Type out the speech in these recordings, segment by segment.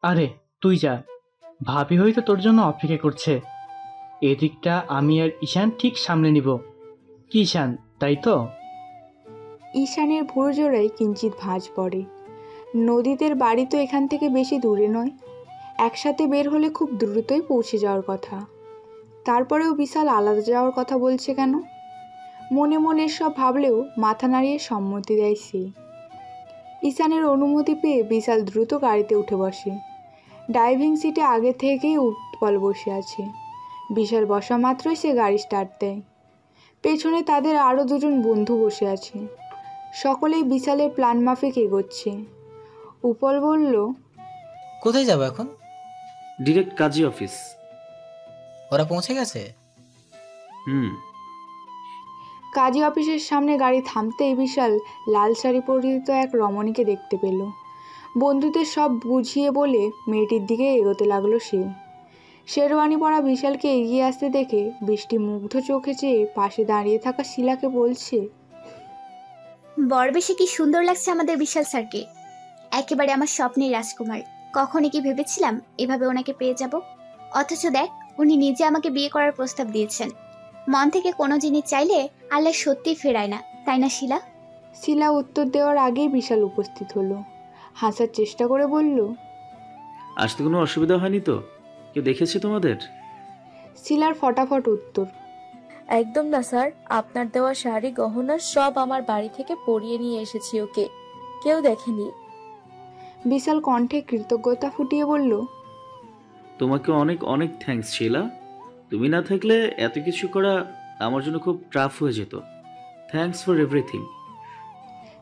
আরে তুই যা, ভাবি হয়তো তোর জন্য অপেক্ষা করছে। এদিকটা আমি আর ঈশান ঠিক সামলে নিব। কি ঈশান, তাই তো? ঈশানের ভুরু জোড়ায় কিঞ্চিত ভাঁজ পড়ে। নদীদের বাড়ি তো এখান থেকে বেশি দূরে নয়, একসাথে বের হলে খুব দ্রুতই পৌঁছে যাওয়ার কথা। তারপরেও বিশাল আলাদা যাওয়ার কথা বলছে কেন? মনে মনে সব ভাবলেও মাথা নাড়িয়ে সম্মতি দেয় সে। ঈশানের অনুমতি পেয়ে বিশাল দ্রুত গাড়িতে উঠে বসে। ড্রাইভিং সিটে আগে থেকেই উৎপল বসে আছে। বিশাল বসা মাত্রই সে গাড়ি স্টার্ট দেয়। পেছনে তাদের আরও দুজন বন্ধু বসে আছে। সকলেই বিশালের প্ল্যান মাফিক এগোচ্ছে। উপল বলল, কোথায় যাবো এখন? ডিরেক্ট কাজী অফিস। ওরা পৌঁছে গেছে? হুম। কাজী অফিসের সামনে গাড়ি থামতেই বিশাল লাল শাড়ি পরিহিত এক রমণীকে দেখতে পেল। বন্ধুদের সব বুঝিয়ে বলে মেয়েটির দিকে এগোতে লাগলো সে। শেরওয়ানি পরা বিশালকে এগিয়ে আসতে দেখে বৃষ্টি মুগ্ধ চোখে চেয়ে পাশে দাঁড়িয়ে থাকা শিলাকে বলছে, বড় বেশি কি সুন্দর লাগছে আমাদের বিশাল স্যারকে, একেবারে আমার স্বপ্নের রাজকুমার। কখনই কি ভেবেছিলাম এভাবে ওনাকে পেয়ে যাব? অথচ দেখ, উনি নিজে আমাকে বিয়ে করার প্রস্তাব দিয়েছেন। মন থেকে কোনো জিনিস চাইলে আল্লাহ সত্যিই ফেরায় না, তাই না শিলা? শিলা উত্তর দেওয়ার আগেই বিশাল উপস্থিত হলো। হাসার চেষ্টা করে বলল, আসতে কোনো অসুবিধা হয়নি তো? কেউ দেখেছে তোমাদের? শিলার ফটাফট উত্তর, একদম না স্যার, আপনার দেওয়া শাড়ি গহনা সব আমার বাড়ি থেকে পরিয়ে নিয়ে এসেছি ওকে, কেউ দেখেনি। বিশাল কণ্ঠে কৃতজ্ঞতা ফুটিয়ে বলল, তোমাকে অনেক অনেক থ্যাঙ্কস শিলা। তুমি না থাকলে এত কিছু করা আমার জন্য খুব টাফ হয়ে যেত। Thanks for everything.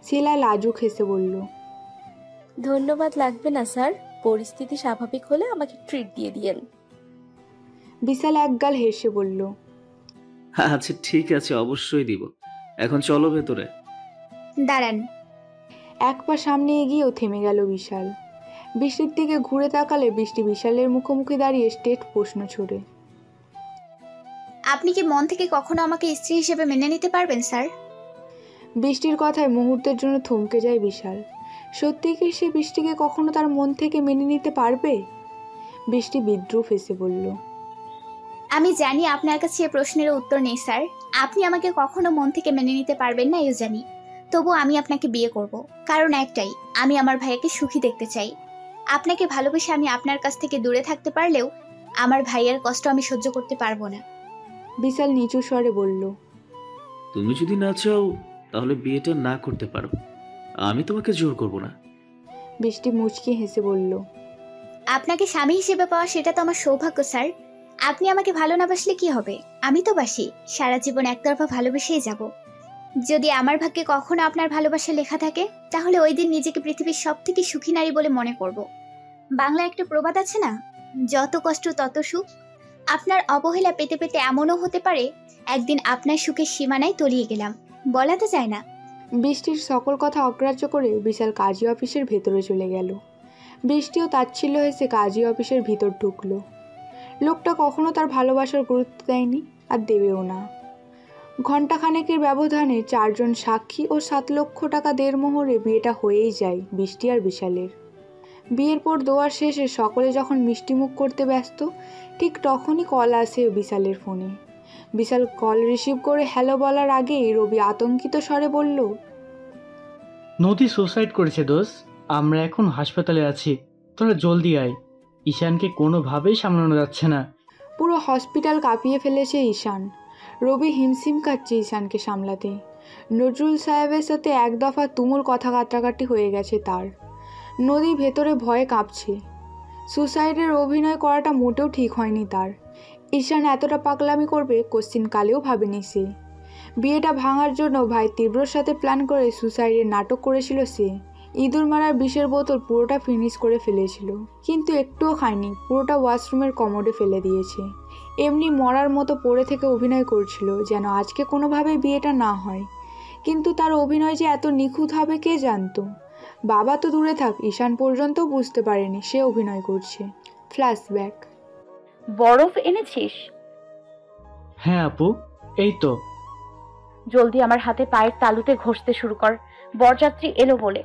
শিলা লাজুক হেসে বলল, ধন্যবাদ লাগবে না স্যার, পরিস্থিতি স্বাভাবিক হলে আমাকে ট্রিট দিয়ে দিয়েন। বিশাল একগাল হেসে বলল, আচ্ছা ঠিক আছে, অবশ্যই দিব। এখন চলো ভেতরে। দাঁড়ান। এক পা সামনে এগিয়েও থেমে গেল বিশাল। বৃষ্টির দিকে ঘুরে তাকালে বৃষ্টি বিশালের মুখোমুখি দাঁড়িয়ে স্টেট প্রশ্ন ছড়ে, আপনি কি মন থেকে কখনো আমাকে স্ত্রী হিসেবে মেনে নিতে পারবেন স্যার? বৃষ্টির কথায় মুহূর্তের জন্য থমকে যায় বিশাল। সত্যি কি সে বৃষ্টিকে কখনো তার মন থেকে মেনে নিতে পারবে? বৃষ্টি বিদ্রুপ হেসে বলল, আমি জানি আপনার কাছে এ প্রশ্নের উত্তর নেই স্যার। আপনি আমাকে কখনো মন থেকে মেনে নিতে পারবেন না, এও জানি। তবু আমি আপনাকে বিয়ে করব, কারণ একটাই, আমি আমার ভাইয়াকে সুখী দেখতে চাই। আপনাকে ভালোবেসে আমি আপনার কাছ থেকে দূরে থাকতে পারলেও আমার ভাইয়ের কষ্ট আমি সহ্য করতে পারবো না। বিশাল নিচু স্বরে বলল, তুমি যদি না চাও তাহলে বিয়েটা না করতে পারো, আমি তোমাকে জোর করব না। বৃষ্টি মুচকি হেসে বলল, আপনাকে স্বামী হিসেবে পাওয়া সেটা তো আমার সৌভাগ্য স্যার। আপনি আমাকে ভালো না বাসলে কি হবে? আমি তো বাসি, সারা জীবন একতরফা ভালোবেসেই যাব। যদি আমার ভাগ্যে কখনো আপনার ভালোবাসা লেখা থাকে, তাহলে ওই দিন নিজেকে পৃথিবীর সব থেকে সুখী নারী বলে মনে করব। বাংলায় একটা প্রবাদ আছে না, যত কষ্ট তত সুখ। আপনার অবহেলা পেতে পেতে এমনও হতে পারে একদিন আপনার সুখের সীমানায় তলিয়ে গেলাম, বলা তো যায় না। বৃষ্টির সকল কথা অগ্রাহ্য করে বিশাল কাজী অফিসের ভেতরে চলে গেল। বৃষ্টিও তাচ্ছিল্য হেসে কাজী অফিসের ভিতর ঢুকলো। লোকটা কখনো তার ভালোবাসার গুরুত্ব দেয়নি, আর দেবেও না। ঘণ্টাখানেকের ব্যবধানে 4 জন সাক্ষী ও 7 লক্ষ টাকা দেড়মোহরে বিয়েটা হয়েই যায় বৃষ্টি আর বিশালের। বিয়ের পর দোয়ার শেষে সকলে যখন মিষ্টিমুখ করতে ব্যস্ত, ঠিক তখনই কল আসে বিশালের ফোনে। বিশাল কল রিসিভ করে হ্যালো বলার আগেই রবি আতঙ্কিত স্বরে বলল, নদী সুসাইড করেছে দোষ। আমরা এখন হাসপাতালে আছি, তোরা জলদি আয়। ঈশানকে কোনোভাবেই সামলানো যাচ্ছে না। পুরো হসপিটাল কাঁপিয়ে ফেলেছে ঈশান। রবি হিমশিম খাচ্ছে ঈশানকে সামলাতে। নজরুল সাহেবের সাথে এক দফা তুমুল কথা কাটাকাটি হয়ে গেছে তার। নদী ভেতরে ভয়ে কাঁপছে। সুসাইডের অভিনয় করাটা মোটেও ঠিক হয়নি তার। ঈশান এতটা পাগলামি করবে কোশ্চিন কালেও ভাবেনি সে। বিয়েটা ভাঙার জন্য ভাই তীব্রর সাথে প্ল্যান করে সুসাইডের নাটক করেছিল সে। ইঁদুর মারার বিষের বোতল পুরোটা ফিনিশ করে ফেলেছিল, কিন্তু একটুও খায়নি, পুরোটা ওয়াশরুমের কমোডে ফেলে দিয়েছে। এমনি মরার মতো পড়ে থেকে অভিনয় করছিল যেন আজকে কোনোভাবেই বিয়েটা না হয়। কিন্তু তার অভিনয় যে এত নিখুঁত হবে কে জানতো। বাবা তো দূরে থাক, ঈশান পর্যন্তও বুঝতে পারেনি সে অভিনয় করছে। ফ্ল্যাশব্যাক। বরফ এনেছিস? হ্যাঁ আপু, এই তো। জলদি আমার হাতে পায়ের তালুতে ঘষতে শুরু কর, বরযাত্রী এলো বলে।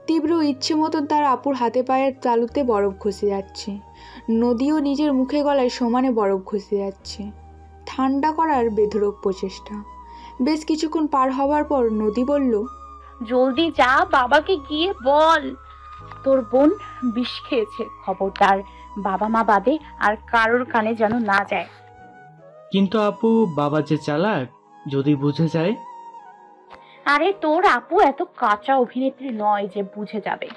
তীব্র ইচ্ছে মতন তার আপুর হাতে পায়ের তালুতে বরফ ঘষে যাচ্ছে। নদীও নিজের মুখে গলায় সমানে বরফ ঘষে যাচ্ছে। ঠান্ডা করার বেধড়ক প্রচেষ্টা। বেশ কিছুক্ষণ পার হওয়ার পর নদী বলল, জলদি যা, বাবাকে গিয়ে বল তোর বোন বিষ খেয়েছে। খবরদার, বাবা মা বাদে আর কারোর কানে যেন না যায়। কিন্তু আপু, বাবা যে চালাক, যদি বুঝে যায়। আরে তোর আপু এত কাঁচা অভিনেত্রী নয় যে বুঝে যাবে।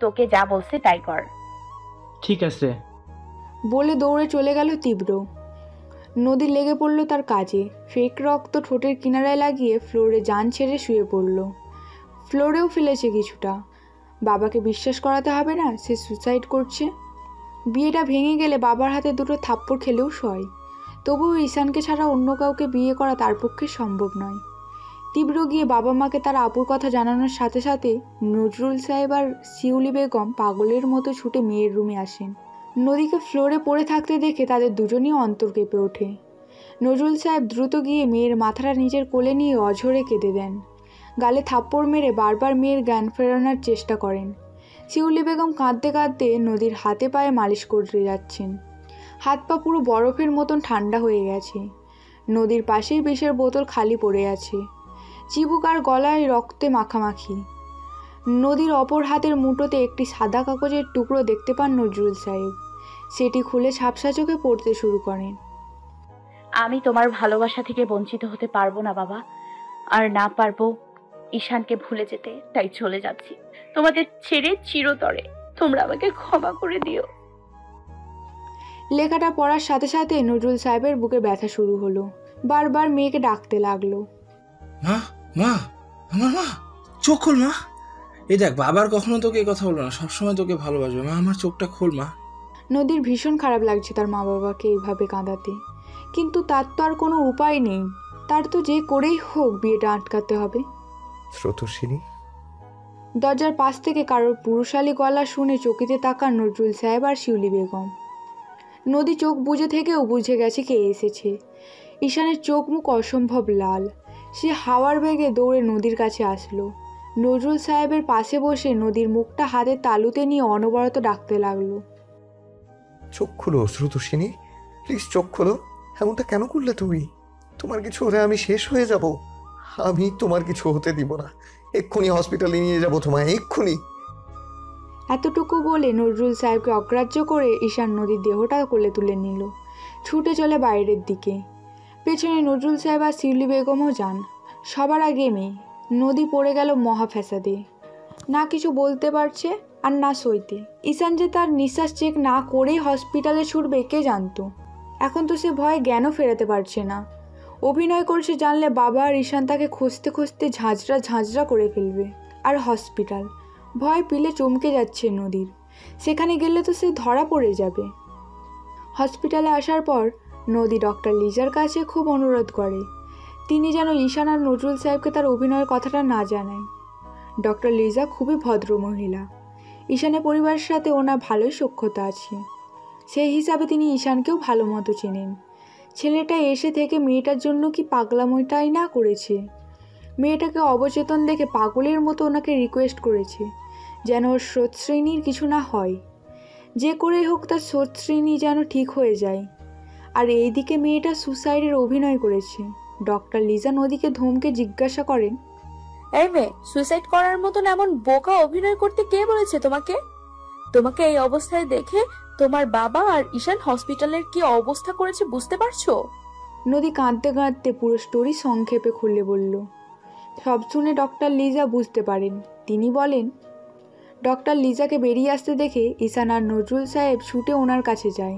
তোকে যা বলছে তাই কর। ঠিক আছে। বলে দৌড়ে চলে গেল তীব্র। নদী লেগে পড়ল তার কাজে। ফেক রক্ত ঠোঁটের কিনারায় লাগিয়ে ফ্লোরে জান ছেড়ে শুয়ে পড়ল। ফ্লোরেও ফেলেছে কিছুটা। বাবাকে বিশ্বাস করাতে হবে না সে সুসাইড করছে। বিয়েটা ভেঙে গেলে বাবার হাতে দুটো থাপ্পড় খেলেও সয়। তবুও ঈশানকে ছাড়া অন্য কাউকে বিয়ে করা তার পক্ষে সম্ভব নয়। তীব্র গিয়ে বাবা মাকে তার আপুর কথা জানানোর সাথে সাথে নজরুল সাহেব আর শিউলি বেগম পাগলের মতো ছুটে মেয়ের রুমে আসেন। নদীকে ফ্লোরে পড়ে থাকতে দেখে তাদের দুজনই অন্তর কেঁপে ওঠে। নজরুল সাহেব দ্রুত গিয়ে মেয়ের মাথাটা নিজের কোলে নিয়ে অঝরে কেঁদে দেন। গালে থাপ্পড় মেরে বারবার মেয়ের জ্ঞান ফেরানোর চেষ্টা করেন। শিউলি বেগম কাঁদতে কাঁদতে নদীর হাতে পায়ে মালিশ করতে যাচ্ছেন। হাত পা পুরো বরফের মতন ঠান্ডা হয়ে গেছে। নদীর পাশেই বিষের বোতল খালি পড়ে আছে। চিবুক আর গলায় রক্তে মাখামাখি। নদীর অপর হাতের মুঠোতে একটি সাদা কাগজের টুকরো দেখতে পান নজরুল সাহেব। সেটি খুলে ঝাপসা চোখে পড়তে শুরু করেন। আমি তোমার ভালোবাসা থেকে বঞ্চিত হতে পারবো না বাবা, আর না পারবো ঈশানকে ভুলে যেতে, তাই চলে যাচ্ছি তোমাদের ছেড়ে চিরতরে। তোমরা আমাকে ক্ষমা করে দিও। লেখাটা পড়ার সাথে সাথে নজরুল সাহেবের বুকে ব্যথা শুরু হলো। বারবার মেয়েকে ডাকতে লাগলো, মা, মা, আমার মা, চোখ খোল মা। এই দেখ, বাবার কখনো তোকে এই কথা বলবো না, সবসময় তোকে ভালোবাসবে মা, আমার চোখটা খোল মা। নদীর ভীষণ খারাপ লাগছে তার মা বাবাকে এইভাবে কাঁদাতে, কিন্তু তার তো আর কোনো উপায় নেই। তার তো যে করেই হোক বিয়েটা আটকাতে হবে। স্রোতস্বিনী। দরজার পাশ থেকে কারোর পুরুষালী গলা শুনে চকিতে তাকান নজরুল সাহেব আর শিউলি বেগম। নদী চোখ বুজে থেকেও বুঝে গেছে কে এসেছে। ঈশানের চোখ মুখ অসম্ভব লাল। সে হাওয়ার বেগে দৌড়ে নদীর কাছে আসলো। নজরুল সাহেবের পাশে বসে নদীর মুখটা হাতের তালুতে নিয়ে অনবরত ডাকতে লাগলো, চোখ খুলো স্রোতস্বিনী, প্লিজ চোখ খোলো। এমনটা কেন করলে তুমি? তোমার কিছু হলে আমি শেষ হয়ে যাব। আমি তোমার কিছু হতে দিব না। এক্ষুনি হসপিটালে নিয়ে যাব তোমায়, এক্ষুনি। এতটুকু বলে নজরুল সাহেবকে অগ্রাহ্য করে ঈশান নদীর দেহটা কোলে তুলে নিল। ছুটে চলে বাইরের দিকে। পেছনে নজরুল সাহেব আর শিউলি বেগমও যান। সবার আগে মেয়ে। নদী পড়ে গেল মহা ফ্যাসাদে। না কিছু বলতে পারছে আর না সইতে। ঈশান যে তার নিঃশ্বাস চেক না করেই হসপিটালে ছুটবে কে জানতো। এখন তো সে ভয়ে জ্ঞানও ফেরাতে পারছে না। অভিনয় করছে জানলে বাবা আর ঈশান তাকে খুঁজতে খুঁজতে ঝাঁঝরা ঝাঁঝরা করে ফেলবে। আর হসপিটাল, ভয় পিলে চমকে যাচ্ছে নদীর। সেখানে গেলে তো সে ধরা পড়ে যাবে। হসপিটালে আসার পর নদী ডক্টর লিজার কাছে খুব অনুরোধ করে তিনি যেন ঈশান আর নজরুল সাহেবকে তার অভিনয়ের কথাটা না জানায়। ডক্টর লিজা খুবই ভদ্র মহিলা। ঈশানের পরিবারের সাথে ওনার ভালোই সখ্যতা আছে। সেই হিসাবে তিনি ঈশানকেও ভালো মতো চেনেন। ছেলেটা এসে থেকে মেয়েটার জন্য কি পাগলামোটাই না করেছে। মেয়েটাকে অবচেতন দেখে পাগলের মতো ওনাকে রিকোয়েস্ট করেছে যেন ওর স্রোতশ্রেণীর কিছু না হয়। যে করেই হোক তার স্রোতশ্রেণী যেন ঠিক হয়ে যায়। আর এইদিকে মেয়েটা সুসাইডের অভিনয় করেছে। ডক্টর লিজা নদীকে ধমকে জিজ্ঞাসা করেন, এই মেয়ে, সুইসাইড করার মতন এমন বোকা অভিনয় করতে কে বলেছে তোমাকে? তোমাকে এই অবস্থায় দেখে তোমার বাবা আর ঈশান হসপিটালের কি অবস্থা করেছে বুঝতে পারছো? নদী কাঁদতে কাঁদতে পুরো স্টোরি সংক্ষেপে খুলে বলল। সব শুনে ডক্টর লিজা বুঝতে পারেন। তিনি বলেন, ডক্টর লিজাকে বেরিয়ে আসতে দেখে ঈশান আর নজরুল সাহেব ছুটে ওনার কাছে যায়।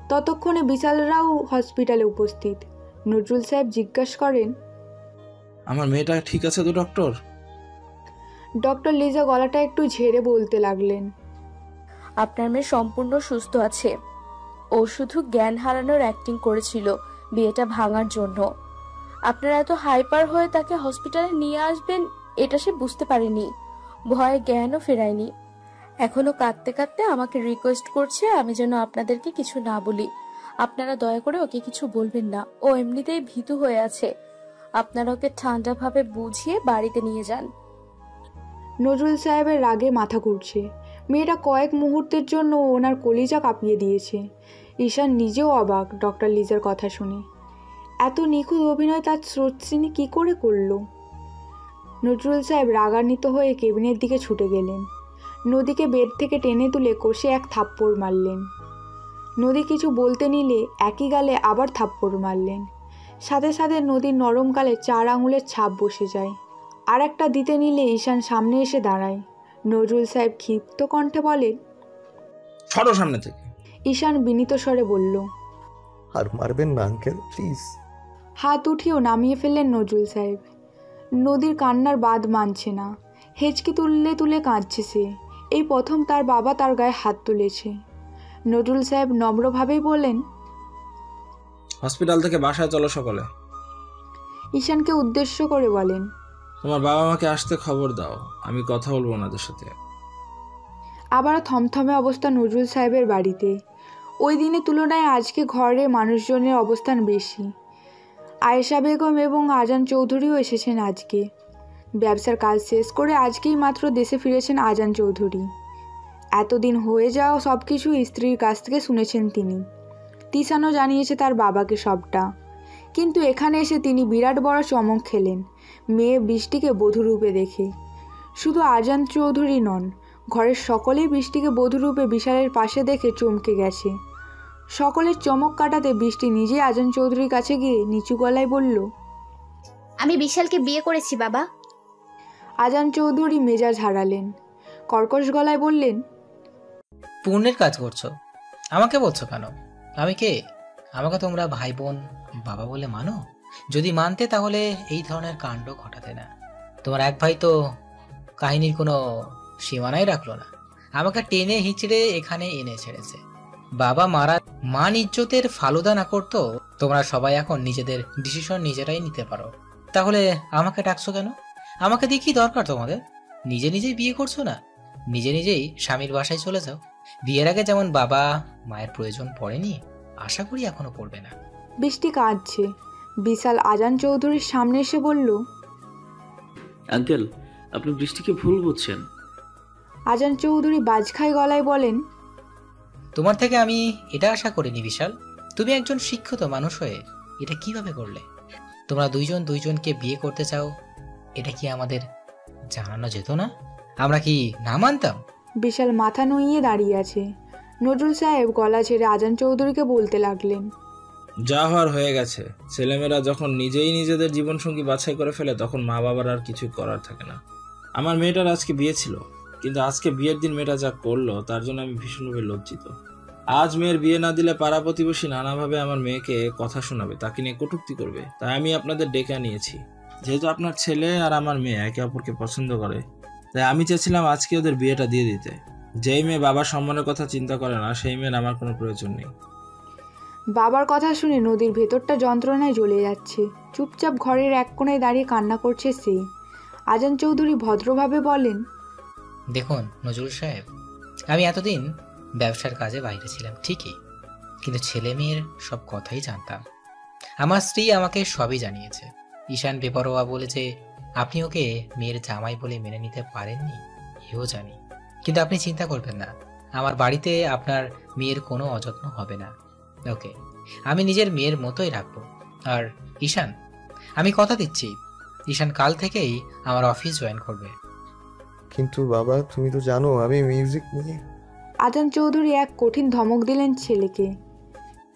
ততক্ষণে বিশালরাও হসপিটালে উপস্থিত। নজরুল সাহেব জিজ্ঞাসা করেন, আমার মেয়েটা ঠিক আছে তো ডক্টর? ডক্টর লিজা গলাটা একটু ঝেড়ে বলতে লাগলেন, আপনার মেয়ে সম্পূর্ণ সুস্থ আছে। ও শুধু জ্ঞান হারানোর অ্যাক্টিং করেছিল বিয়েটা ভাঙার জন্য। আপনারা এত হাইপার হয়ে তাকে হসপিটালে নিয়ে আসবেন এটা সে বুঝতে পারেনি। ভয়ে জ্ঞানও ফেরায়নি। এখনো কাঁদতে কাঁদতে আমাকে রিকোয়েস্ট করছে আমি যেন আপনাদেরকে কিছু না বলি। আপনারা দয়া করে ওকে কিছু বলবেন না। ও এমনিতেই ভীতু হয়ে আছে। আপনারা ওকে ঠান্ডাভাবে বুঝিয়ে বাড়িতে নিয়ে যান। নজরুল সাহেবের রাগে মাথা ঘুরছে। মেয়েটা কয়েক মুহূর্তের জন্য ওনার কলিজা কাঁপিয়ে দিয়েছে। ঈশান নিজেও অবাক ডক্টর লিজার কথা শুনে। এত নিখুঁত অভিনয় তার স্রোতসিনী কী করে করলো? নজরুল সাহেব রাগান্বিত হয়ে কেবিনের দিকে ছুটে গেলেন। নদীকে বেড থেকে টেনে তুলে কষে এক থাপ্পড় মারলেন। নদী কিছু বলতে নিলে একই গালে আবার থাপ্পড় মারলেন। সাথে সাথে নদীর নরম গালে 4 আঙুলের ছাপ বসে যায়। আর একটা দিতে নিলে ঈশান সামনে এসে দাঁড়ায়। নজরুল সাহেব ক্ষিপ্ত কণ্ঠে বলে, সরো সামনে থেকে। ঈশান বিনীত স্বরে বলল, আর মারবেন না আঙ্কেল, প্লিজ। হাত উঠিয়েও নামিয়ে ফেললেন নজরুল সাহেব। নদীর কান্নার বাঁধ মানছে না। হেঁচকি তুললে তুলে কাঁদছে সে। এই প্রথম তার বাবা তার গায়ে হাত তুলেছে। নজরুল সাহেব নম্রভাবেই বললেন, হসপিটাল থেকে বাসায় চলো সকলে। ঈশানকে উদ্দেশ্য করে বলেন, তোমার বাবা মাকে আসতে খবর দাও, আমি কথা বলবো ওনাদের সাথে। আবারও থমথমে অবস্থা নজরুল সাহেবের বাড়িতে। ওই দিনের তুলনায় আজকে ঘরে মানুষজনের অবস্থান বেশি। আয়েশা বেগম এবং আজান চৌধুরীও এসেছেন আজকে। ব্যবসার কাজ শেষ করে আজকেই মাত্র দেশে ফিরেছেন আজান চৌধুরী। এতদিন হয়ে যাওয়া সব কিছু স্ত্রীর কাছ থেকে শুনেছেন তিনি। তিশানও জানিয়েছে তার বাবাকে সবটা। কিন্তু এখানে এসে তিনি বিরাট বড় চমক খেলেন মেয়ে বৃষ্টিকে বধূরূপে দেখে। শুধু আজান চৌধুরী নন, ঘরের সকলেই বৃষ্টিকে বধূরূপে বিশালের পাশে দেখে চমকে গেছে। সকলের চমক কাটাতে বৃষ্টি নিজে আজান চৌধুরীর কাছে গিয়ে নিচু গলায় বলল, আমি বিশালকে বিয়ে করেছি বাবা। আজান চৌধুরী মেজাজ হারালেন। কর্কশ গলায় বললেন, পুণ্যের কাজ করছো, আমাকে বলছো কেন? আমি কে? আমাকে তোমরা ভাই বোন বাবা বলে মানো? যদি মানতে তাহলে এই ধরনের কাণ্ড ঘটাতে না। তোমার এক ভাই তো কাহিনীর কোনো সীমানাই রাখলো না, আমাকে টেনে হিঁচড়ে এখানে এনে ছেড়েছে। বাবা মারা মান ইজ্জতের ফালুদা না করতো, তোমরা সবাই এখন নিজেদের ডিসিশন নিজেরাই নিতে পারো। তাহলে আমাকে ডাকছো কেন? আমাকে দিয়ে কি দরকার তোমাদের? নিজে নিজেই বিয়ে করছো না? নিজে নিজেই স্বামীর বাসায় চলে যাও। বিয়ের আগে যেমন বাবা মায়ের প্রয়োজন পড়েনি, আশা করি এখনো পড়বে না। বৃষ্টি কাঁদছে। বিশাল আজান চৌধুরীর সামনে এসে বলল, আঙ্কেল, আপনি বৃষ্টিকে ভুল বুঝছেন। আজান চৌধুরী বাজখাই গলায় বলেন, তোমার থেকে আমি এটা আশা করিনি বিশাল। তুমি একজন শিক্ষিত মানুষ হয়ে এটা কিভাবে করলে? তোমরা দুইজন দুইজনকে বিয়ে করতে চাও, এটা কি আমাদের জানানো যেত না? আমরা কি না মানতাম? বিশাল মাথা নুইয়ে দাঁড়িয়ে আছে। নজরুল সাহেব গলা ছেড়ে আজান চৌধুরীকে বলতে লাগলেন, যা হওয়ার হয়ে গেছে। ছেলেমেয়েরা যখন নিজেই নিজেদের জীবনসঙ্গী বাছাই করে ফেলে তখন মা বাবার আর কিছু করার থাকে না। আমার মেয়েটার আজকে বিয়ে ছিল, কিন্তু আজকে বিয়ের দিন মেয়েটা যা করলো তার জন্য আমি ভীষণভাবে লজ্জিত। আজ মেয়ের বিয়ে না দিলে পাড়া প্রতিবেশী নানাভাবে আমার মেয়েকে কথা শোনাবে, তাকে নিয়ে কটূক্তি করবে। তাই আমি আপনাদের ডেকে নিয়েছি। যেহেতু আপনার ছেলে আর আমার মেয়ে একে অপরকে পছন্দ করে, তাই আমি চেয়েছিলাম আজকে ওদের বিয়েটা দিয়ে দিতে। যেই মেয়ে বাবার সম্মানের কথা চিন্তা করে না, সেই মেয়ের আমার কোনো প্রয়োজন নেই। বাবার কথা শুনে নদীর ভেতরটা যন্ত্রণায় জ্বলে যাচ্ছে। চুপচাপ ঘরের এক কোণায় দাঁড়িয়ে কান্না করছে সে। আজান চৌধুরী ভদ্রভাবে বলেন, দেখুন নজরুল সাহেব, আমি এতদিন ব্যবসার কাজে বাইরে ছিলাম ঠিকই, কিন্তু ছেলে মেয়ের সব কথাই জানতাম। আমার স্ত্রী আমাকে সবই জানিয়েছে। ঈশান বেপরোয়া বলেছে আপনি ওকে মেয়ের জামাই বলে মেনে নিতে পারেননি, এও জানি। কিন্তু আপনি চিন্তা করবেন না, আমার বাড়িতে আপনার মেয়ের কোনো অযত্ন হবে না। ওকে আমি নিজের মেয়ের মতোই রাখবো। আর ঈশান, আমি কথা দিচ্ছি, ঈশান কাল থেকেই আমার অফিস জয়েন করবে। কিন্তু বাবা, তুমি তো জানো আমি মিউজিক নিয়ে। আজান চৌধুরী এক কঠিন ধমক দিলেন ছেলেকে।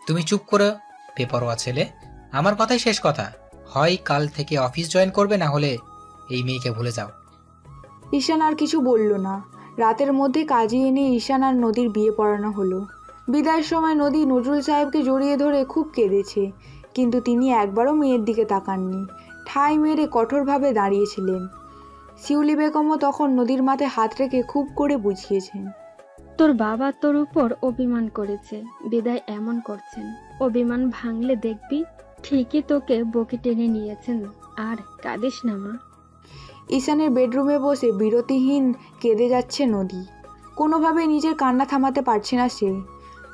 তুমি চুপ করে, বেপরোয়া ছেলে। আমার কথাই শেষ কথা। হয় কাল থেকে অফিস জয়েন করবে, না হলে এই মেয়েকে ভুলে যাও। ঈশান আর কিছু বলল না। রাতের মধ্যে কাজে এনে ঈশান আর নদীর বিয়ে পড়ানো হলো। বিদায়ের সময় নদী নজরুল সাহেবকে জড়িয়ে ধরে খুব কেঁদেছে, কিন্তু তিনি একবারও মেয়ের দিকে তাকাননি। ঠাই মেরে কঠোরভাবে দাঁড়িয়েছিলেন। শিউলি বেগমও তখন নদীর মাথায় হাত রেখে খুব করে বুঝিয়েছেন, তোর বাবা তোর উপর অভিমান করেছে, বিদায় এমন করছেন। অভিমান ভাঙলে দেখবি ঠিকই তোকে বকে টেনে নিয়েছেন। আর কাঁদিস না মা। ঈশানের বেডরুমে বসে বিরতিহীন কেঁদে যাচ্ছে নদী। কোনোভাবে নিজের কান্না থামাতে পারছে না সে।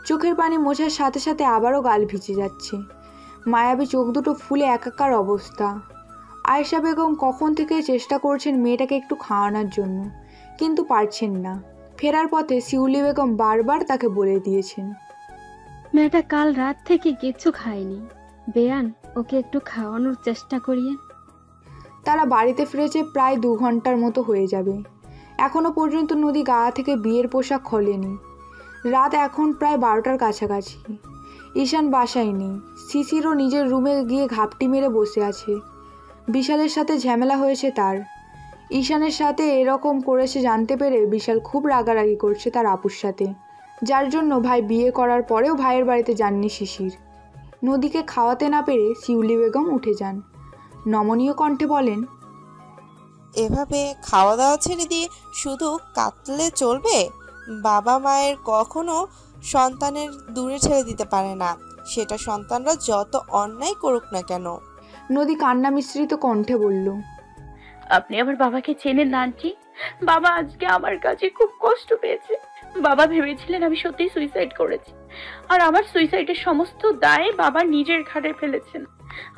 চোখের পানি মোছার সাথে সাথে আবারও গাল ভিজে যাচ্ছে। মায়াবী চোখ দুটো ফুলে একাকার অবস্থা। আয়েশা বেগম কখন থেকে চেষ্টা করছেন মেয়েটাকে একটু খাওয়ানোর জন্য, কিন্তু পারছেন না। ফেরার পথে শিউলি বেগম বারবার তাকে বলে দিয়েছেন, মেয়েটা কাল রাত থেকে কিচ্ছু খায়নি, বেয়ান ওকে একটু খাওয়ানোর চেষ্টা করিয়ে। তারা বাড়িতে ফিরেছে প্রায় 2 ঘন্টার মতো হয়ে যাবে। এখনও পর্যন্ত নদী গা থেকে বিয়ের পোশাক খোলেনি। রাত এখন প্রায় 12টার কাছাকাছি। ঈশান বাসায় নেই। শিশিরও নিজের রুমে গিয়ে ঘাপটি মেরে বসে আছে। বিশালের সাথে ঝামেলা হয়েছে তার। ঈশানের সাথে এরকম করেছে জানতে পেরে বিশাল খুব রাগারাগি করছে তার আপুর সাথে, যার জন্য ভাই বিয়ে করার পরেও ভাইয়ের বাড়িতে যাননি শিশির। নদীকে খাওয়াতে না পেরে শিউলি বেগম উঠে যান। নমনীয় কণ্ঠে বলেন, এভাবে খাওয়া দাওয়া ছেড়ে দিয়ে শুধু কাতলে চলবে? বাবা মায়ের কখনো সন্তানের দূরে ছেড়ে দিতে পারে না, সেটা সন্তানরা যত অন্যায় করুক না কেন। নদী কান্না মিশ্রিত কণ্ঠে বলল, আপনি আমার বাবাকে চেনেন না আন্টি? বাবা আজকে আমার কাছে খুব কষ্ট পেয়েছে। বাবা ভেবেছিলেন আমি সত্যি সুইসাইড করেছি, আর আমার সুইসাইডের সমস্ত দায় বাবা নিজের ঘাড়ে ফেলেছেন।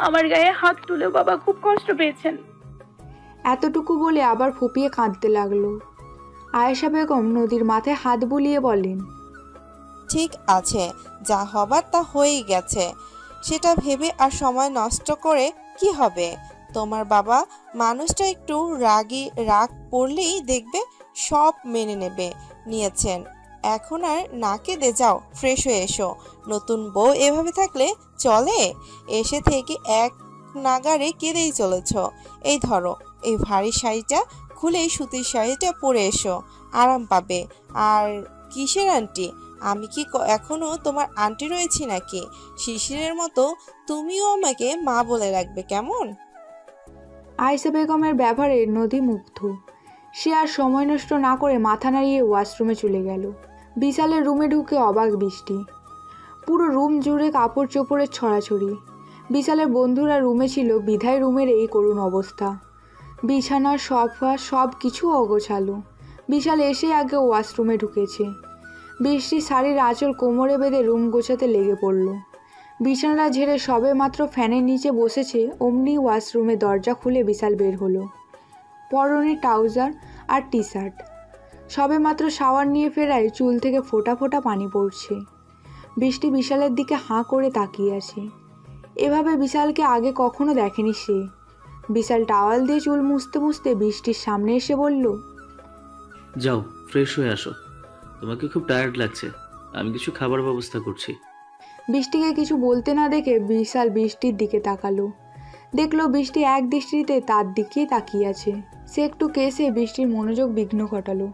আমার গায়ে হাত তুলেও বাবা খুব কষ্ট পেয়েছেন। এতটুকু বলে আবার ফুপিয়ে কাঁদতে লাগলো। আয়েশা বেগম নদীর মাথায় হাত বুলিয়ে বলেন, ঠিক আছে, যা হবার তা হয়েই গেছে, সেটা ভেবে আর সময় নষ্ট করে কি হবে? তোমার বাবা মানুষটা একটু রাগ পড়লেই দেখবে সব মেনে নিয়েছেন। এখন আর না কেঁদে যাও, ফ্রেশ হয়ে এসো। নতুন বউ এভাবে থাকলে চলে? এসে থেকে এক নাগারে কেঁদেই চলেছ। এই ধরো, এই ভারী শাড়িটা খুলে সুতির শাড়িটা পরে এসো, আরাম পাবে। আর কিসের আন্টি? আমি কি এখনো তোমার আন্টি রয়েছি নাকি? শিশিরের মতো তুমিও আমাকে মা বলে রাখবে কেমন? আয়েশা বেগমের ব্যবহারে নদী মুগ্ধ। সে আর সময় নষ্ট না করে মাথা নাড়িয়ে ওয়াশরুমে চলে গেল। বিশালের রুমে ঢুকে অবাক বৃষ্টি। পুরো রুম জুড়ে কাপড় চোপড়ের ছড়াছড়ি। বিশালের বন্ধুরা রুমে ছিল বিধায় রুমের এই করুণ অবস্থা। বিছানা, সোফা সব কিছু অগোছালো। বিশাল এসে আগে ওয়াশরুমে ঢুকেছে। বৃষ্টি শাড়ির আঁচল কোমরে বেঁধে রুম গোছাতে লেগে পড়ল। বিছানাটা ঝেড়ে সবে মাত্র ফ্যানের নিচে বসেছে, অমনি ওয়াশরুমে দরজা খুলে বিশাল বের হলো। পরনে ট্রাউজার আর টি শার্ট। সবে মাত্র শাওয়ার নিয়ে ফেরায় চুল থেকে ফোঁটা ফোঁটা পানি পড়ছে। বৃষ্টি বিশালের দিকে হাঁ করে তাকিয়ে আছে। এভাবে বিশালকে আগে কখনো দেখেনি সে। বিশাল টাওয়াল দিয়ে চুল মুছতে মুছতে বৃষ্টির সামনে এসে বলল, যাও ফ্রেশ হয়ে আসো, তোমাকে খুব টায়ার্ড লাগছে, আমি কিছু খাবার ব্যবস্থা করছি। বৃষ্টিকে কিছু বলতে না দেখে বিশাল বৃষ্টির দিকে তাকালো। দেখলো বৃষ্টি এক দৃষ্টিতে তার দিকেই তাকিয়ে আছে। সে একটু কেসে বৃষ্টির মনোযোগ বিঘ্ন ঘটালো।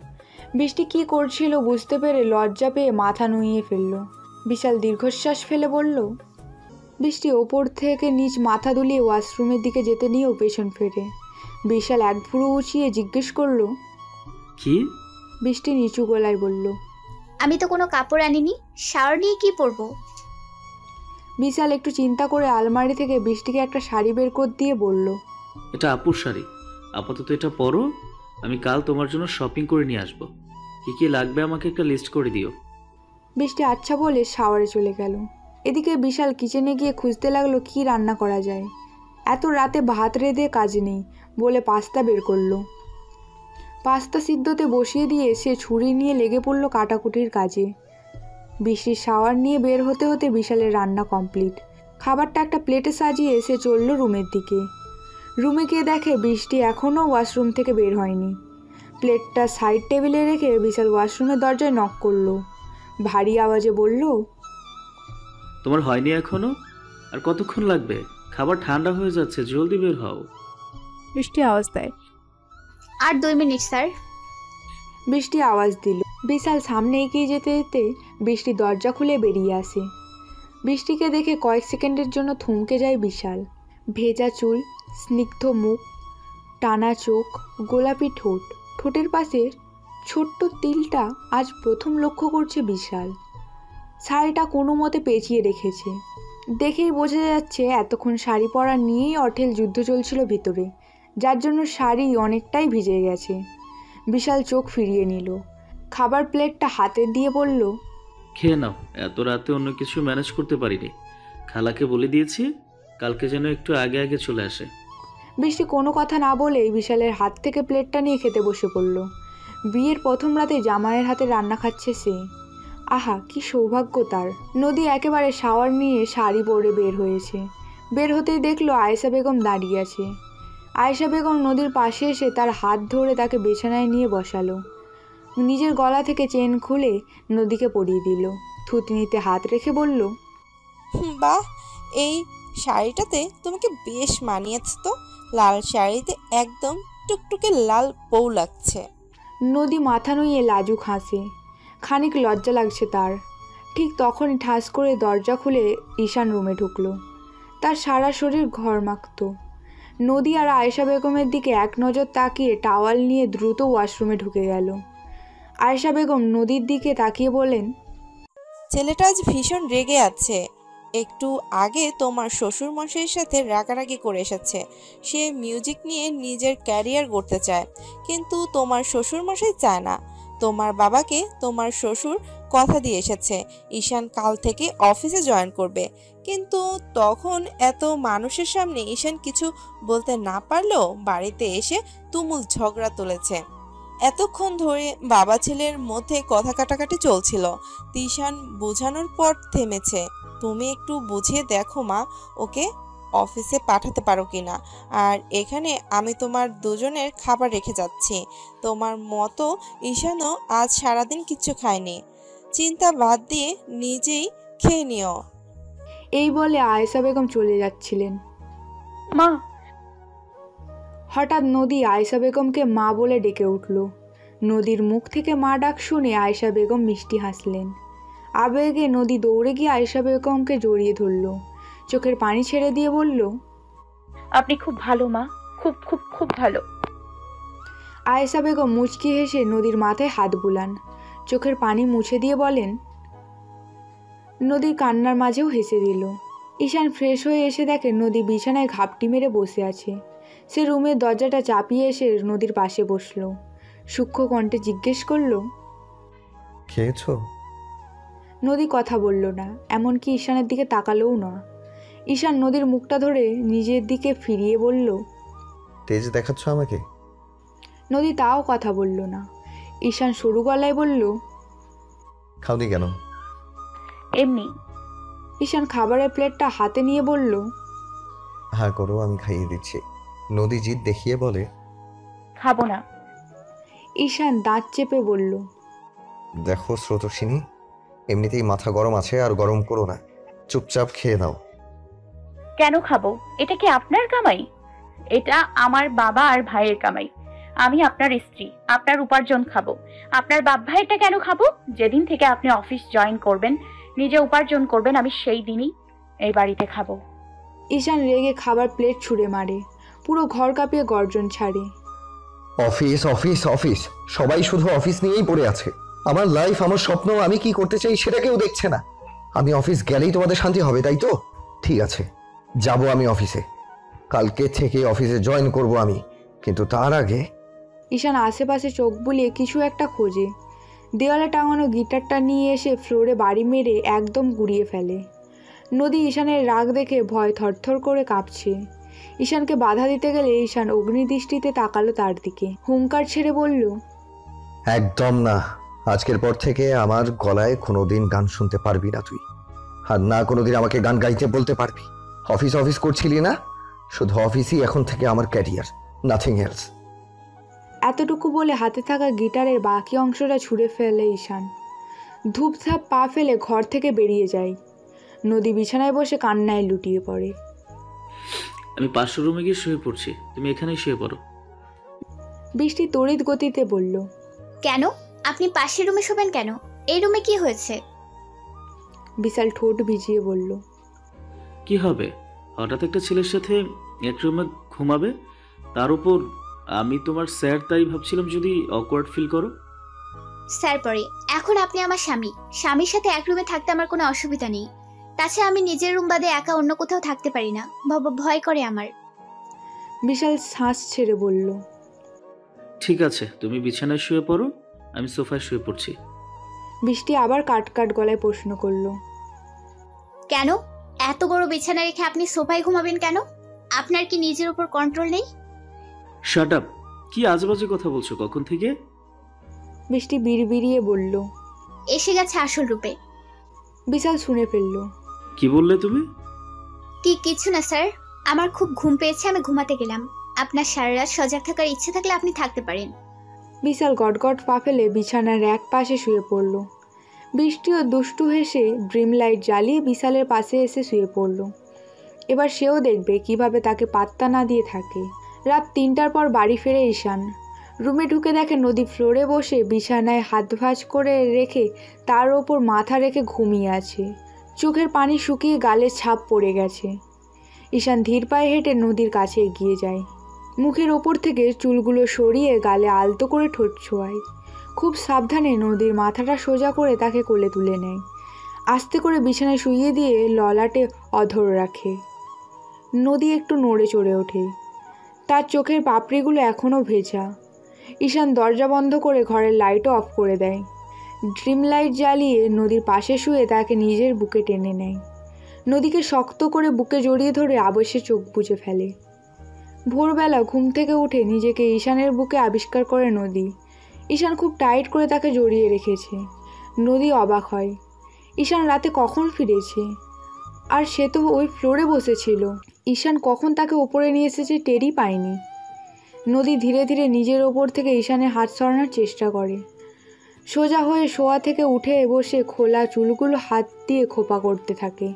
বৃষ্টি কি করছিল বুঝতে পেরে লজ্জা পেয়ে মাথা নুইয়ে ফেলল। বিশাল দীর্ঘশ্বাস ফেলে বলল, বৃষ্টি ওপর থেকে নিচ মাথা দুলিয়ে ওয়াশরুমের দিকে যেতে নিয়েও পেছন ফেরে। বিশাল এক ভুরু উঁচিয়ে জিজ্ঞেস করলো, কি? বৃষ্টি নিচু গলায় বলল, আমি তো কোনো কাপড় আনিনি, শাওয়ার নিয়ে কি পরবো? বিশাল একটু চিন্তা করে আলমারি থেকে বৃষ্টিকে একটা শাড়ি বের করে দিয়ে বলল, এটা আপুর শাড়ি, আপাতত এটা পরো, আমি কাল তোমার জন্য শপিং করে নিয়ে আসবো। কি কি লাগবে আমাকে একটা লিস্ট করে দিও। বৃষ্টি আচ্ছা বলে শাওয়ারে চলে গেল। এদিকে বিশাল কিচেনে গিয়ে খুঁজতে লাগলো কি রান্না করা যায়। এত রাতে ভাত রেঁধে কাজ নেই বলে পাস্তা বের করলো। পাস্তা সিদ্ধতে বসিয়ে দিয়ে সে ছুরি নিয়ে লেগে পড়লো কাটাকুটির কাজে। বৃষ্টির শাওয়ার নিয়ে বের হতে হতে বিশালের রান্না কমপ্লিট। খাবারটা একটা প্লেটে সাজিয়ে সে চলল রুমের দিকে। রুমে গিয়ে দেখে বৃষ্টি এখনও ওয়াশরুম থেকে বের হয়নি। প্লেটটা সাইড টেবিলে রেখে বিশাল ওয়াশরুমের দরজায় নক করলো। ভারী আওয়াজে বলল, তোমার হয়নি এখনো? আর কতক্ষণ লাগবে? খাবার ঠান্ডা হয়ে যাচ্ছে, জলদি বের হও। বৃষ্টি আওয়াজ দেয়, আর 2 মিনিট স্যার। বৃষ্টি আওয়াজ দিল। বিশাল সামনে এগিয়ে যেতে যেতে বৃষ্টি দরজা খুলে বেরিয়ে আসে। বৃষ্টিকে দেখে কয়েক সেকেন্ডের জন্য থমকে যায় বিশাল। ভেজা চুল, স্নিগ্ধ মুখ, টানা চোখ, গোলাপি ঠোঁট, ঠোঁটের পাশে ছোট্ট তিলটা আজ প্রথম লক্ষ্য করছে বিশাল। শাড়িটা কোনো মতে পেঁচিয়ে রেখেছে। দেখেই বোঝা যাচ্ছে এতক্ষণ শাড়ি পরা নিয়েই অঢেল যুদ্ধ চলছিল ভিতরে, যার জন্য শাড়ি অনেকটাই ভিজে গেছে। বিশাল চোখ ফিরিয়ে নিল। খাবার প্লেটটা হাতে দিয়ে বলল, খেয়ে নাও, এত রাতে অন্য কিছু ম্যানেজ করতে পারিনি। খালাকে বলে দিয়েছি কালকে যেন একটু আগে আগে চলে আসে। বৃষ্টি কোনো কথা না বলেই বিশালের হাত থেকে প্লেটটা নিয়ে খেতে বসে পড়ল। বিয়ের প্রথম রাতে জামাইয়ের হাতে রান্না খাচ্ছে সে। আহা, কি সৌভাগ্য তার। নদী একেবারে শাওয়ার নিয়ে শাড়ি পরে বের হয়েছে। বের হতেই দেখলো আয়েশা বেগম দাঁড়িয়ে আছে। আয়েশা বেগম নদীর পাশে এসে তার হাত ধরে তাকে বিছানায় নিয়ে বসালো। নিজের গলা থেকে চেন খুলে নদীকে পরিয়ে দিল। থুতনিতে হাত রেখে বলল, বাহ, এই শাড়িটাতে তোমাকে বেশ মানিয়েছে তো। লাল শাড়িতে একদম টুকটুকে লাল বউ লাগছে। নদী মাথা নুইয়ে লাজুক হাসে। খানিক লজ্জা লাগছে তার। ঠিক তখনই ঠাস করে দরজা খুলে ঈশান রুমে ঢুকলো। তার সারা শরীর ঘরমাক্ত। নদী আর আয়েশা বেগমের দিকে এক নজর তাকিয়ে টাওয়াল নিয়ে দ্রুত ওয়াশরুমে ঢুকে গেল। আয়েশা বেগম নদীর দিকে তাকিয়ে বলেন, ছেলেটা আজ ভীষণ রেগে আছে। একটু আগে তোমার শ্বশুর মশাইয়ের সাথে রাগারাগি করে এসেছে। সে মিউজিক নিয়ে নিজের ক্যারিয়ার গড়তে চায়, কিন্তু তোমার শ্বশুর মশাই চায় না। তোমার বাবাকে তোমার শ্বশুর কথা দিয়ে এসেছে ঈশান কাল থেকে অফিসে জয়েন করবে, কিন্তু তখন এত মানুষের সামনে ঈশান কিছু বলতে না পারলেও বাড়িতে এসে তুমুল ঝগড়া তুলেছে। এতক্ষণ ধরে বাবা ছেলের মধ্যে কথা কাটাকাটি চলছিল। তিশান বোঝানোর পর থেমেছে। তুমি একটু বুঝিয়ে দেখো মা, ওকে অফিসে পাঠাতে পারো কিনা। আর এখানে আমি তোমার দুজনের খাবার রেখে যাচ্ছি। তোমার মতো ঈশানও আজ সারাদিন কিচ্ছু খায়নি। চিন্তা বাদ দিয়ে নিজেই খেয়ে নিও। এই বলে আয়েশা বেগম চলে যাচ্ছিলেন। মা, হঠাৎ নদী আয়েশা বেগমকে মা বলে ডেকে উঠল। নদীর মুখ থেকে মা ডাক শুনে আয়েশা বেগম মিষ্টি হাসলেন। আবেগে নদী দৌড়ে গিয়ে আয়েশা বেগমকে জড়িয়ে ধরল। চোখের পানি ছেড়ে দিয়ে বলল, আপনি খুব ভালো মা, খুব খুব খুব ভালো। আয়েশা বেগম মুচকি হেসে নদীর মাথায় হাত বুলান। চোখের পানি মুছে দিয়ে বলেন, নদীর কান্নার মাঝেও হেসে দিল। ঈশান ফ্রেশ হয়ে এসে দেখে নদী বিছানায় ঘাপটি মেরে বসে আছে। সে রুমের দরজাটা চাপিয়ে এসে নদীর পাশে বসলো। সূক্ষ্ম কণ্ঠে জিজ্ঞেস করলো, খেয়েছো? নদী কথা বলল না, এমনকি ঈশানের দিকে তাকালোও না। ঈশান নদীর মুখটা ধরে নিজের দিকে ফিরিয়ে বলল, তেজ দেখাচ্ছ আমাকে? নদী তাও কথা বলল না। ঈশান সরু গলায় বলল, খাওনি কেন? এমনি। ঈশান খাবারের প্লেটটা হাতে নিয়ে বলল, হ্যাঁ করো, আমি খাইয়ে দিচ্ছি। নদী জিদ দেখিয়ে বলে, খাবো না। ঈশান দাঁত চেপে বলল, দেখো স্রোতস্বিনী, এমনিতেই মাথা গরম আছে, আর গরম করো না, চুপচাপ খেয়ে নাও। কেন খাবো? এটা কি আপনার কামাই? এটা আমার বাবা আর ভাইয়ের কামাই। আমি আপনার স্ত্রী, আপনার উপার্জন খাবো। আপনার বাপ ভাইটা কেন খাবো? যেদিন থেকে আপনি অফিস জয়েন করবেন, নিজে উপার্জন করবেন, আমি সেই দিনই এই বাড়িতে খাবো। ঈশান রেগে খাবার প্লেট ছুঁড়ে মারে। পুরো ঘর কাঁপিয়ে গর্জন ছাড়ে। অফিস অফিস অফিস, সবাই শুধু অফিস নিয়েই পড়ে আছে। আমার লাইফ, আমার স্বপ্ন, আমি কি করতে চাই সেটা কেউ দেখছে না। আমি অফিস গেলেই তোমাদের শান্তি হবে, তাই তো? ঠিক আছে, যাব আমি অফিসে। কালকে থেকে অফিসে জয়েন করব আমি, কিন্তু তার আগে। ঈশান আশেপাশে চোখ বুলিয়ে কিছু একটা খোঁজে। দেওয়ালে টাঙানো গিটারটা নিয়ে এসে ফ্লোরে বাড়ি মেরে একদম গুড়িয়ে ফেলে। নদী ঈশানের রাগ দেখে ভয় থরথর করে কাঁপছে। ঈশানকে বাধা দিতে গেলে ঈশান অগ্নিদৃষ্টিতে তাকালো তার দিকে। হুঙ্কার ছেড়ে বলল, একদম না, আজকের পর থেকে আমার গলায় কোনোদিন গান শুনতে পারবি না তুই, আর না কোনোদিন আমাকে গান গাইতে বলতে পারবি। অফিস অফিস করছিলি না, শুধু অফিসই এখন থেকে আমার ক্যারিয়ার, নাথিং এলস। এতটুকু বলে হাতে থাকা গিটারের বাকি অংশটা ছুঁড়ে ফেলে ঈশান। ধূপধাপ পা ফেলে ঘর থেকে বেরিয়ে যায়। নদী বিছানায় বসে কান্নায় লুটিয়ে পড়ে। আমি পাশের রুমে গিয়ে শুয়ে পড়ছি, তুমি এখানেই শুয়ে পড়ো। বৃষ্টি তড়িৎ গতিতে বলল, কেন? আপনি পাশের রুমে শোবেন কেন? এই রুমে কি হয়েছে? বিশাল ঠোঁট ভিজিয়ে বলল, কি হবে? হঠাৎ একটা ছেলের সাথে এক রুমে ঘুমাবে, তার উপর আমি তোমার স্যার, তাই ভাবছিলাম যদি অকওয়ার্ড ফিল করো। স্যার পরে, এখন আপনি আমার স্বামী। স্বামীর সাথে এক রুমে থাকতে আমার কোনো অসুবিধা নেই। তাছাড়া আমি নিজের রুম বাদে একা অন্য কোথাও থাকতে পারি না, ভয় করে আমার। বিশাল শ্বাস ছেড়ে বলল, ঠিক আছে, তুমি বিছানায় শুয়ে পড়ো, আমি সোফায় শুয়ে পড়ছি। বৃষ্টি আবার কাট কাট গলায় প্রশ্ন করল, কেন? এত বড় বিছানা রেখে আপনি সোফায় ঘুমাবেন কেন? আপনার কি নিজের উপর কন্ট্রোল নেই? Shut up! কি আজেবাজে কথা বলছো কখন থেকে? বৃষ্টি বিড়বিড়িয়ে বলল। এসে গেছে আসল রূপে। বিশাল শুনে ফেলল। কি বললে তুমি? কিছু না স্যার, আমার খুব ঘুম পেয়েছে, আমি ঘুমাতে গেলাম। আপনার সারা রাত সজাগ থাকার ইচ্ছে থাকলে আপনি থাকতে পারেন। বিশাল গটগট পা ফেলে বিছানার এক পাশে শুয়ে পড়ল। বৃষ্টিও দুষ্টু হেসে ড্রিম লাইট জ্বালিয়ে বিশালের পাশে এসে শুয়ে পড়ল। এবার সেও দেখবে কিভাবে তাকে পাত্তা না দিয়ে থাকে। রাত 3টার পর বাড়ি ফেরে ঈশান। রুমে ঢুকে দেখে নদী ফ্লোরে বসে বিছানায় হাত ভাঁজ করে রেখে তার ওপর মাথা রেখে ঘুমিয়ে আছে। চোখের পানি শুকিয়ে গালের ছাপ পড়ে গেছে। ঈশান ধীর পায়ে হেঁটে নদীর কাছে এগিয়ে যায়। মুখের ওপর থেকে চুলগুলো সরিয়ে গালে আলতো করে ঠোঁট ছোঁয়ায়। খুব সাবধানে নদীর মাথাটা সোজা করে তাকে কোলে তুলে নেয়। আস্তে করে বিছানায় শুইয়ে দিয়ে ললাটে অধর রাখে। নদী একটু নড়ে চড়ে ওঠে। তার চোখের পাপড়িগুলো এখনও ভেজা। ঈশান দরজা বন্ধ করে ঘরের লাইটও অফ করে দেয়। ড্রিম লাইট জ্বালিয়ে নদীর পাশে শুয়ে তাকে নিজের বুকে টেনে নেয়। নদীকে শক্ত করে বুকে জড়িয়ে ধরে আবেশে চোখ বুজে ফেলে। ভোরবেলা ঘুম থেকে উঠে নিজেকে ঈশানের বুকে আবিষ্কার করে নদী। ঈশান খুব টাইট করে তাকে জড়িয়ে রেখেছে। নদী অবাক হয়। ঈশান রাতে কখন ফিরেছে? আর সে তো ওই ফ্লোরে বসেছিল। ঈশান কখন তাকে ওপরে নিয়ে এসেছে টেরই পায়নি। নদী ধীরে ধীরে নিজের ওপর থেকে ঈশানের হাত সরানোর চেষ্টা করে। সোজা হয়ে শোয়া থেকে উঠে বসে খোলা চুলগুলো হাত দিয়ে খোপা করতে থাকে।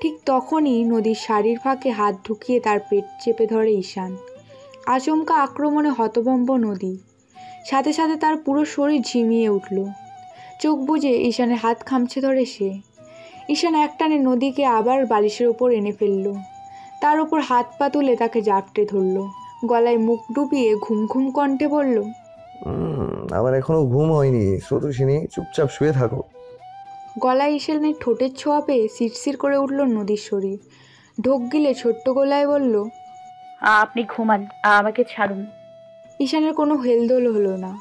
ঠিক তখনই নদীর শাড়ির ফাঁকে হাত ঢুকিয়ে তার পেট চেপে ধরে ঈশান। আচমকা আক্রমণে হতভম্ব নদী। সাথে সাথে তার পুরো শরীর ঝিমিয়ে উঠল। চোখ বুজে ঈশানের হাত খামচে ধরে সে। ঈশান একটানে নদীকে আবার বালিশের ওপর এনে ফেলল। তার ওপর হাত পা তুলে তাকে জাপটে ধরল। গলায় মুখ ডুবিয়ে ঘুম ঘুম কণ্ঠে বলল, আমার এখনো ঘুম হয়নি স্রোতস্বিনী, চুপচাপ শুয়ে থাকো। গলায় ঈশানের ঠোঁটের ছোঁয়া পেয়ে শিরশির করে উঠল নদীর শরীর। ঢোক গিলে ছোট্ট গলায় বলল, আপনি ঘুমান, আমাকে ছাড়ুন। ঈশানের কোনো হেলদোল হলো না।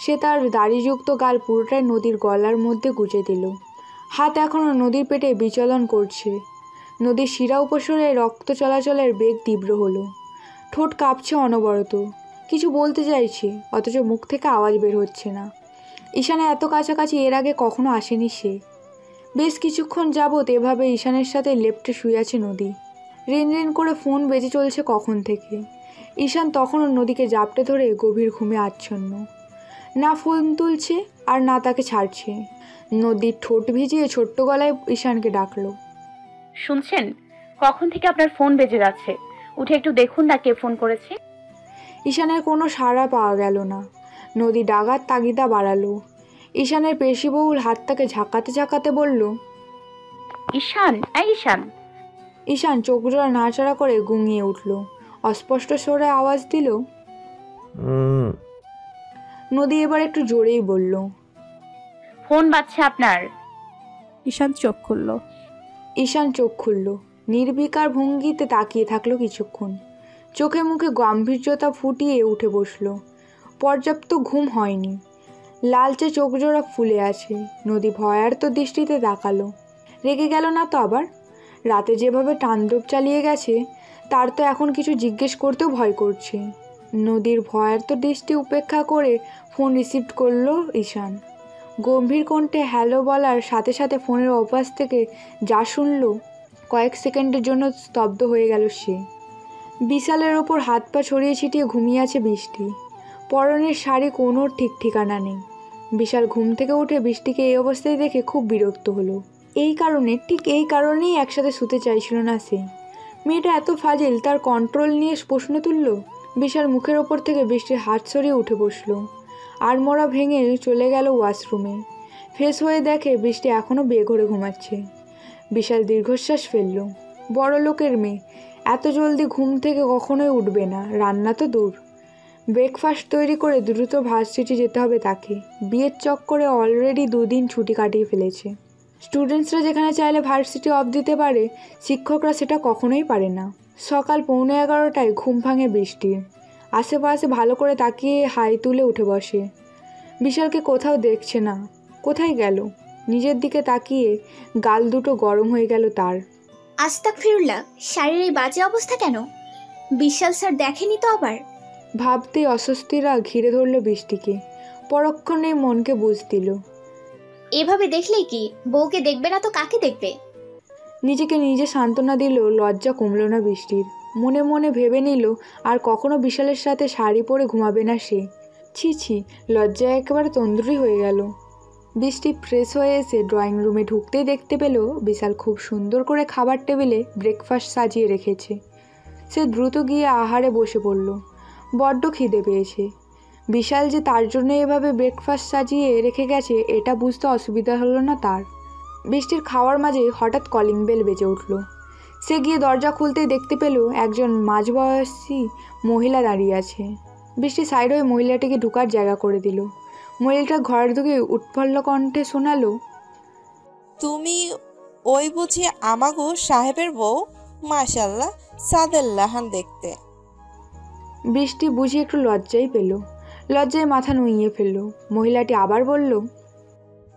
সে তার দাড়িযুক্ত গাল পুরোটাই নদীর গলার মধ্যে গুজে দিল। হাত এখনও নদীর পেটে বিচলন করছে। নদীর শিরা উপসরে রক্ত চলাচলের বেগ তীব্র হলো। ঠোঁট কাঁপছে অনবরত। কিছু বলতে চাইছে, অথচ মুখ থেকে আওয়াজ বের হচ্ছে না। ঈশানের এত কাছাকাছি এর আগে কখনো আসেনি সে। বেশ কিছুক্ষণ যাবৎ এভাবে ঈশানের সাথে লেপ্টে শুয়ে আছে নদী। রিন রিন করে ফোন বেজে চলছে কখন থেকে। ঈশান তখনও নদীকে জাপটে ধরে গভীর ঘুমে আচ্ছন্ন। না ফোন তুলছে আর না তাকে ছাড়ছে। নদীর ঠোঁট ভিজিয়ে ছোট্ট গলায় ঈশানকে ডাকলো, শুনছেন? কখন থেকে আপনার ফোন বেজে যাচ্ছে, উঠে একটু দেখুন না কে ফোন করেছে। ঈশানের কোনো সাড়া পাওয়া গেল না। নদী ডাকার তাগিদা বাড়ালো। ঈশানের পেশিবহুল হাতটাকে ঝাঁকাতে ঝাঁকাতে বলল, ঈশান, ঈশান। ঈশান চোখ জোড়া নাড়াচাড়া করে গুঙিয়ে উঠল। অস্পষ্ট স্বরে আওয়াজ দিল, নদী এবার একটু জোরেই বলল, ফোন বাজছে আপনার। ঈশান চোখ খুলল। ঈশান চোখ খুলল। নির্বিকার ভঙ্গিতে তাকিয়ে থাকলো কিছুক্ষণ। চোখে মুখে গাম্ভীর্যতা ফুটিয়ে উঠে বসল। পর্যাপ্ত ঘুম হয়নি। লালচে চোখ জোড়া ফুলে আছে। নদী ভয়ার্ত দৃষ্টিতে তাকালো। রেগে গেল না তো আবার? রাতে যেভাবে তাণ্ডব চালিয়ে গেছে তার তো এখন কিছু জিজ্ঞেস করতেও ভয় করছে। নদীর ভয়ার্ত দৃষ্টি উপেক্ষা করে ফোন রিসিভ করলো ঈশান। গম্ভীর কণ্ঠে হ্যালো বলার সাথে সাথে ফোনের ওপাশ থেকে যা শুনল, কয়েক সেকেন্ডের জন্য স্তব্ধ হয়ে গেল সে। বিশালের ওপর হাত পা ছড়িয়ে ছিটিয়ে ঘুমিয়ে আছে বৃষ্টি। পরনের শাড়ি কোনো ঠিক ঠিকানা নেই। বিশাল ঘুম থেকে উঠে বৃষ্টিকে এই অবস্থায় দেখে খুব বিরক্ত হলো। ঠিক এই কারণেই একসাথে শুতে চাইছিল না সে। মেয়েটা এত ফাজিল, তার কন্ট্রোল নিয়ে প্রশ্ন তুলল। বিশাল মুখের ওপর থেকে বৃষ্টির হাত সরিয়ে উঠে বসলো। আর মোড়া ভেঙে চলে গেল ওয়াশরুমে। ফ্রেশ হয়ে দেখে বৃষ্টি এখনও বেঘরে ঘুমাচ্ছে। বিশাল দীর্ঘশ্বাস ফেলল। বড় লোকের মেয়ে, এত জলদি ঘুম থেকে কখনোই উঠবে না, রান্না তো দূর। ব্রেকফাস্ট তৈরি করে দ্রুত ভার্সিটি যেতে হবে তাকে। বিয়ের চক্করে অলরেডি 2 দিন ছুটি কাটিয়ে ফেলেছে। স্টুডেন্টসরা যেখানে চাইলে ভার্সিটি অফ দিতে পারে, শিক্ষকরা সেটা কখনোই পারে না। সকাল 11:15টায় ঘুম ভাঙে বৃষ্টির। আশেপাশে ভালো করে তাকিয়ে হাই তুলে উঠে বসে। বিশালকে কোথাও দেখছে না। কোথায় গেল? নিজের দিকে তাকিয়ে গাল দুটো গরম হয়ে গেল তার। আস্তাগফিরুল্লাহ, শাড়ির এই বাজে অবস্থা কেন? বিশাল স্যার দেখেনি তো আবার? ভাবতেই অস্বস্তিরা ঘিরে ধরল বৃষ্টিকে। পরক্ষণেই মনকে বুঝ দিল। এভাবে দেখলেই কি, বউকে দেখবে না তো কাকে দেখবে? নিজেকে নিজে সান্ত্বনা দিল, লজ্জা কমল না বৃষ্টির। মনে মনে ভেবে নিল আর কখনো বিশালের সাথে শাড়ি পরে ঘুমাবে না সে। ছি ছি, লজ্জায় একেবারে তন্দুরি হয়ে গেল। বৃষ্টি ফ্রেশ হয়ে এসে ড্রয়িং রুমে ঢুকতেই দেখতে পেল বিশাল খুব সুন্দর করে খাবার টেবিলে ব্রেকফাস্ট সাজিয়ে রেখেছে। সে দ্রুত গিয়ে আহারে বসে পড়ল। বড্ড খিদে পেয়েছে। বিশাল যে তার জন্য এভাবে ব্রেকফাস্ট সাজিয়ে রেখে গেছে এটা বুঝতে অসুবিধা হলো না তার। বৃষ্টির খাওয়ার মাঝে হঠাৎ কলিং বেল বেজে উঠল। সে গিয়ে দরজা খুলতেই দেখতে পেল একজন মাঝবয়সী মহিলা দাঁড়িয়ে আছে। বৃষ্টি সাইড হয়ে মহিলাটিকে ঢুকার জায়গা করে দিল। মহিলাটা ঘরে ঢুকে উৎফুল্ল কণ্ঠে শোনালো, তুমি ওই বুঝি আমাগো সাহেবের বউ? মাশাল্লাহ, সাদের লাহান দেখতে। বৃষ্টি বুঝি একটু লজ্জাই পেল। লজ্জায় মাথা নুইয়ে ফেলল। মহিলাটি আবার বলল,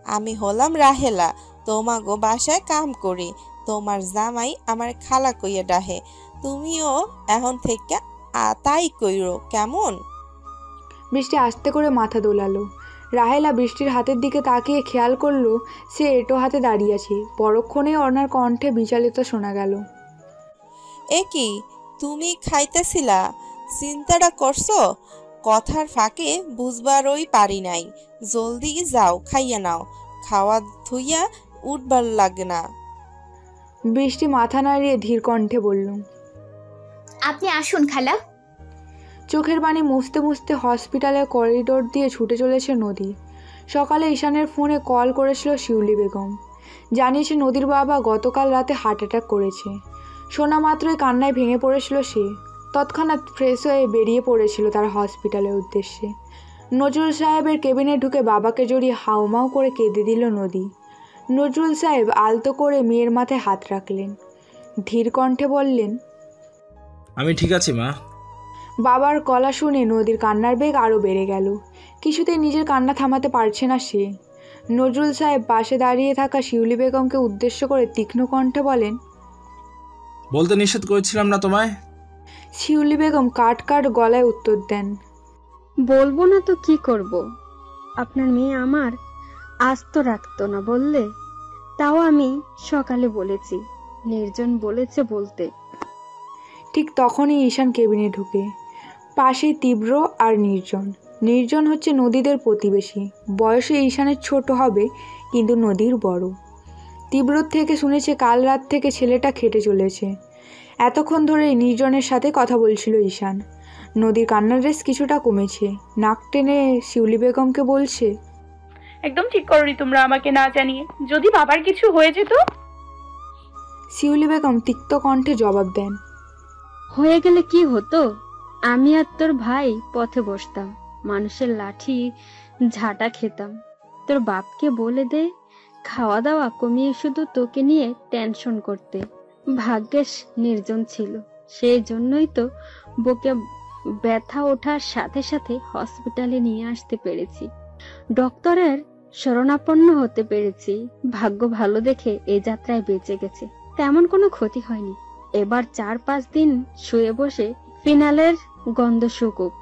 আমি হলাম রাহেলা, তোমাগো বাসায় কাম করি। তোমার জামাই আমার খালা কইয়া ডাহে। তুমিও এখন থেকে তাই কইরো, কেমন? বৃষ্টি আস্তে করে মাথা দোলালো। রাহেলা বৃষ্টির হাতের দিকে তাকিয়ে খেয়াল করলো সে এঁটো হাতে দাঁড়িয়ে আছে। পরক্ষণে ওনার কণ্ঠে বিচলিত শোনা গেল, এ কি, তুমি খাইতেছিলা? চিন্তাটা করছো? কথার ফাঁকে বুঝবারই পারি নাই। জলদি যাও, খাইয়া নাও। খাওয়া ধুইয়া উঠবার লাগে না। বৃষ্টি মাথা নাড়িয়ে ধীর কণ্ঠে বলল, আপনি আসুন খালা। চোখের পানি মুছতে মুছতে হসপিটালের করিডোর দিয়ে ছুটে চলেছে নদী। সকালে ঈশানের ফোনে কল করেছিল শিউলি বেগম। জানিয়েছে নদীর বাবা গতকাল রাতে হার্ট অ্যাটাক করেছে। শোনা মাত্রই কান্নায় ভেঙে পড়েছিল সে। তৎক্ষণাৎ ফ্রেশ হয়ে বেরিয়ে পড়েছিল তার হসপিটালের উদ্দেশ্যে। নজরুল সাহেবের কেবিনে ঢুকে বাবাকে জড়িয়ে হাউমাউ করে কেঁদে দিল নদী। নজরুল সাহেব আলতো করে মেয়ের মাথায় হাত রাখলেন। ধীর কণ্ঠে বললেন, আমি ঠিক আছি মা। বাবার গলা শুনে নদীর কান্নার বেগ আরও বেড়ে গেল। কিছুতেই নিজের কান্না থামাতে পারছে না সে। নজরুল সাহেব পাশে দাঁড়িয়ে থাকা শিউলি বেগমকে উদ্দেশ্য করে তীক্ষ্ণ কণ্ঠে বলেন, বলতে নিষেধ করেছিলাম না তোমায়? শিউলি বেগম কাট কাট গলায় উত্তর দেন, বলবো না তো কি করব? আপনার মেয়ে আমার আস্ত রাখতো না বললে? তাও আমি সকালে বলেছি, নির্জন বলেছে বলতে। ঠিক তখনই ঈশান কেবিনে ঢুকে। পাশেই তীব্র আর নির্জন। নির্জন হচ্ছে নদীদের প্রতিবেশী। বয়সে ঈশানের ছোট হবে, কিন্তু নদীর বড়। তীব্রর থেকে শুনেছে কাল রাত থেকে ছেলেটা খেটে চলেছে। এতক্ষণ ধরে নির্জনের সাথে কথা বলছিল ঈশান। নদীর কান্নার রেস কিছুটা কমেছে। নাক টেনে শিউলি বেগমকে বলছে, একদম ঠিক করনি তোমরা আমাকে না জানিয়ে। যদি বাবার কিছু হয়ে যেত? শিউলি বেগম তিক্ত কণ্ঠে জবাব দেন, হয়ে গেলে কি হতো? আমি আর তোর ভাই পথে বসতাম, মানুষের লাঠি ঝাঁটা খেতাম। তোর বাপকে বলে দে খাওয়া দাওয়া কমিয়ে শুধু তোকে নিয়ে টেনশন করতে। ভাগ্যেস নির্জন ছিল, সেই জন্যই তো বুকে ব্যথা ওঠার সাথে সাথে হসপিটালে নিয়ে আসতে পেরেছি। ডক্টরের শরণাপন্ন হতে পেরেছি। ভাগ্য ভালো দেখে এই যাত্রায় বেঁচে গেছে, তেমন কোনো ক্ষতি হয়নি। এবার 4-5 দিন শুয়ে বসে ফিনালের গন্ধ শুকুক।